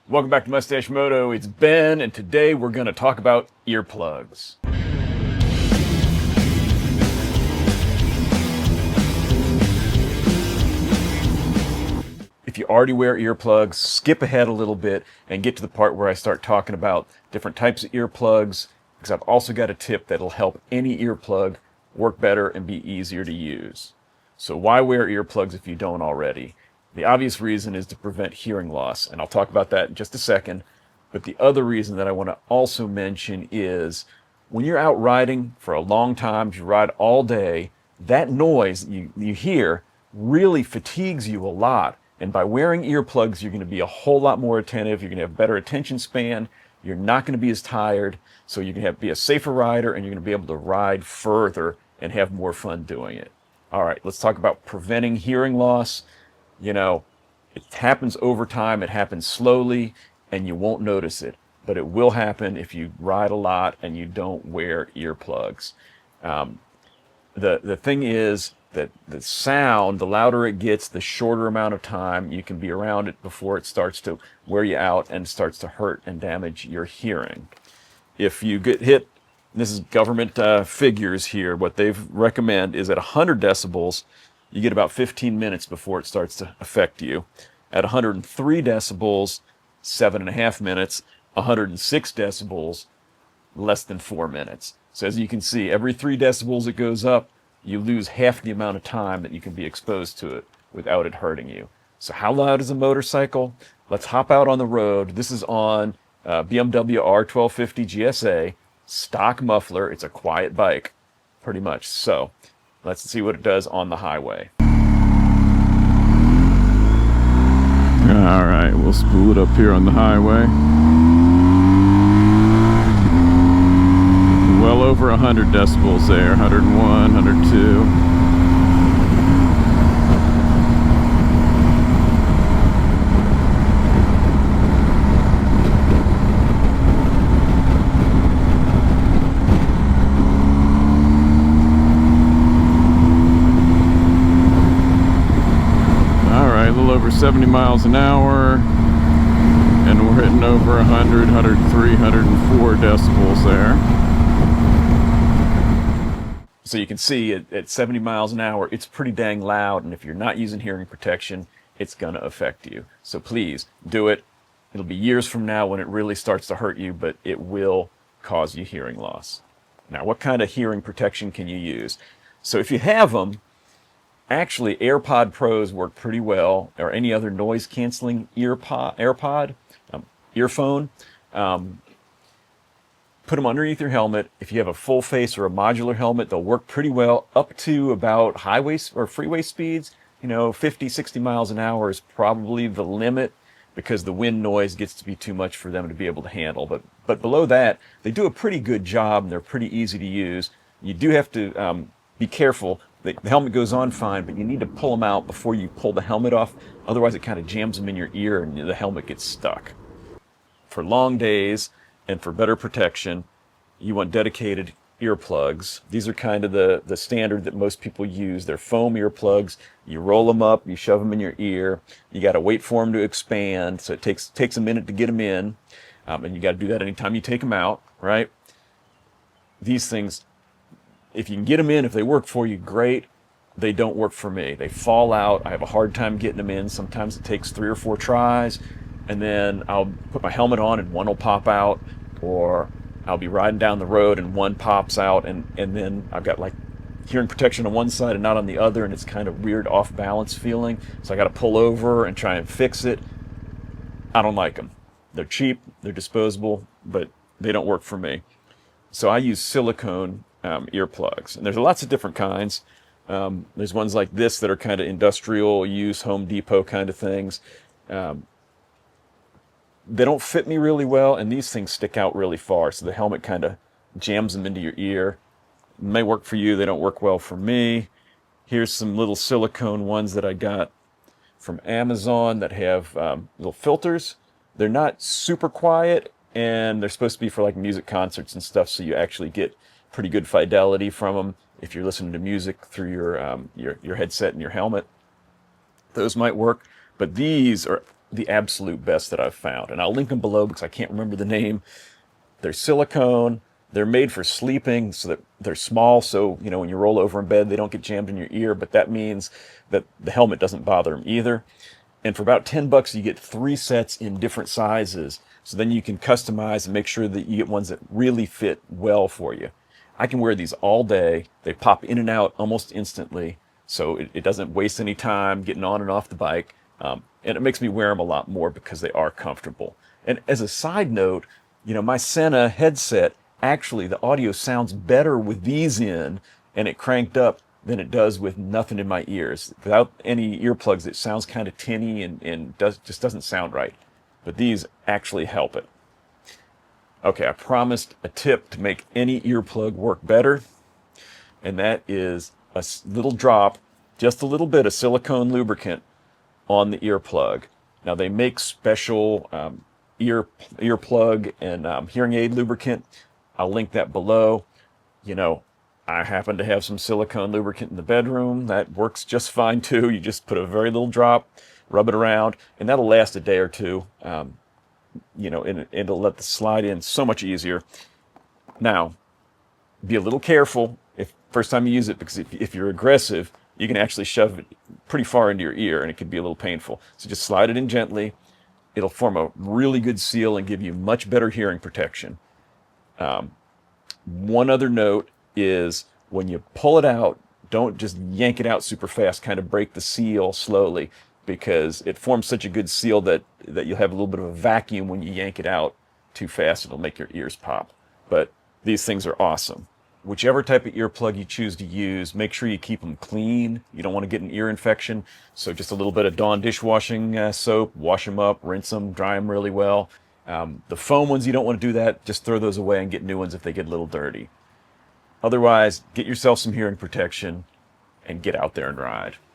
Welcome back to Mustache Moto. It's Ben, and today we're going to talk about earplugs. If you already wear earplugs, skip ahead a little bit and get to the part where I start talking about different types of earplugs, because I've also got a tip that'll help any earplug work better and be easier to use. So why wear earplugs if you don't already? The obvious reason is to prevent hearing loss, and I'll talk about that in just a second. But the other reason that I want to also mention is when you're out riding for a long time, if you ride all day, that noise you hear really fatigues you a lot. And by wearing earplugs, you're going to be a whole lot more attentive. You're going to have better attention span. You're not going to be as tired. So you're going to be a safer rider, and you're going to be able to ride further and have more fun doing it. All right, let's talk about preventing hearing loss. You know, it happens over time. It happens slowly, and you won't notice it. But it will happen if you ride a lot and you don't wear earplugs. The thing is that the sound, the louder it gets, the shorter amount of time you can be around it before it starts to wear you out and starts to hurt and damage your hearing. If you get hit, this is government figures here, what they recommend is at 100 decibels, you get about 15 minutes before it starts to affect you. At 103 decibels, 7.5 minutes. 106 decibels, less than 4 minutes. So as you can see, every 3 decibels it goes up, you lose half the amount of time that you can be exposed to it without it hurting you. So how loud is a motorcycle? Let's hop out on the road. This is on BMW R1250 GSA, stock muffler. It's a quiet bike, pretty much. So let's see what it does on the highway. All right, we'll spool it up here on the highway. Well over 100 decibels there, 101, 102. All right, a little over 70 miles an hour, and we're hitting over 100, 103, 104 decibels there. So you can see at 70 miles an hour, it's pretty dang loud, and if you're not using hearing protection, it's going to affect you. So please do it. It'll be years from now when it really starts to hurt you, but it will cause you hearing loss. Now, what kind of hearing protection can you use? So if you have them, actually AirPod Pros work pretty well, or any other noise-canceling earphone. Put them underneath your helmet. If you have a full face or a modular helmet, they'll work pretty well up to about highway or freeway speeds. 50, 60 miles an hour is probably the limit because the wind noise gets to be too much for them to be able to handle. But below that, they do a pretty good job, and they're pretty easy to use. You do have to be careful. The helmet goes on fine, but you need to pull them out before you pull the helmet off. Otherwise, it kind of jams them in your ear, and the helmet gets stuck. For long days, and for better protection, you want dedicated earplugs. These are kind of the standard that most people use. They're foam earplugs. You roll them up, you shove them in your ear. You got to wait for them to expand, so it takes a minute to get them in, and you got to do that anytime you take them out, right? These things, if you can get them in, if they work for you, great. They don't work for me. They fall out. I have a hard time getting them in. Sometimes it takes 3 or 4 tries. And then I'll put my helmet on and one will pop out, or I'll be riding down the road and one pops out, and then I've got like hearing protection on one side and not on the other, and it's kind of weird off balance feeling. So I got to pull over and try and fix it. I don't like them. They're cheap, they're disposable, but they don't work for me. So I use silicone earplugs, and there's lots of different kinds. There's ones like this that are kind of industrial use, Home Depot kind of things. They don't fit me really well, and these things stick out really far, so the helmet kind of jams them into your ear. It may work for you, they don't work well for me. Here's some little silicone ones that I got from Amazon that have little filters. They're not super quiet, and they're supposed to be for like music concerts and stuff, so you actually get pretty good fidelity from them if you're listening to music through your headset and your helmet. Those might work, but these are the absolute best that I've found. And I'll link them below because I can't remember the name. They're silicone. They're made for sleeping, so that they're small, so when you roll over in bed, they don't get jammed in your ear, but that means that the helmet doesn't bother them either. And for about $10, you get 3 sets in different sizes. So then you can customize and make sure that you get ones that really fit well for you. I can wear these all day. They pop in and out almost instantly, so it doesn't waste any time getting on and off the bike. And it makes me wear them a lot more because they are comfortable. And as a side note, my Sena headset, actually the audio sounds better with these in and it cranked up than it does with nothing in my ears. Without any earplugs, it sounds kind of tinny and just doesn't sound right. But these actually help it. Okay, I promised a tip to make any earplug work better, and that is a little drop, just a little bit of silicone lubricant on the earplug. Now they make special earplug and hearing aid lubricant. I'll link that below. I happen to have some silicone lubricant in the bedroom. That works just fine too. You just put a very little drop, rub it around, and that'll last a day or two. And it'll let the slide in so much easier. Now, be a little careful if first time you use it, because if you're aggressive, you can actually shove it pretty far into your ear and it can be a little painful. So just slide it in gently. It'll form a really good seal and give you much better hearing protection. One other note is when you pull it out, don't just yank it out super fast, kind of break the seal slowly, because it forms such a good seal that you'll have a little bit of a vacuum when you yank it out too fast. It'll make your ears pop. But these things are awesome. Whichever type of earplug you choose to use, make sure you keep them clean. You don't want to get an ear infection. So just a little bit of Dawn dishwashing soap, wash them up, rinse them, dry them really well. The foam ones, you don't want to do that. Just throw those away and get new ones if they get a little dirty. Otherwise, get yourself some hearing protection and get out there and ride.